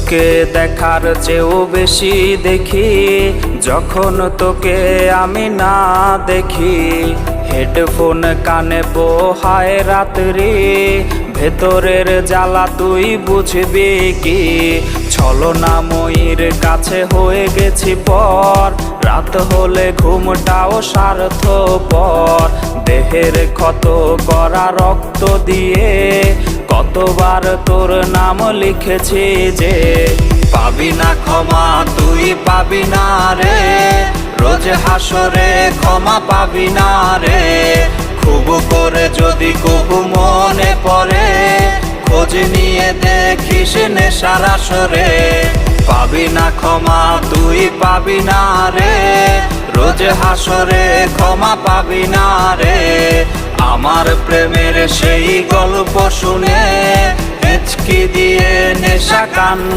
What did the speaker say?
তোকে দেখার চেয়েও বেশি দেখি যখন তোকে আমি না দেখি। হেডফোন কানে পোহায় রাত্রি, ভেতরের জ্বালা তুই বুঝবি কি। ছলনাময়ীর কাছে হয়ে গেছি পর, রাত হলে ঘুমটাও স্বার্থপর। দেহের ক্ষত করা রক্ত দিয়ে কতবার তোর নাম লিখেছি যে, পাবি না ক্ষমা তুই পাবি না রে, রোজ হাসরে ক্ষমা পাবি না রে। খুব করে যদি কবু মনে পড়ে, খোঁজ নিয়ে দেখিস নেশার আসরে। পাবি না ক্ষমা তুই পাবি না রে, রোজ হাসরে ক্ষমা পাবি না রে। আমার প্রেমের সেই গল্প শুনে হেঁচকি দিয়ে নেশা কান্না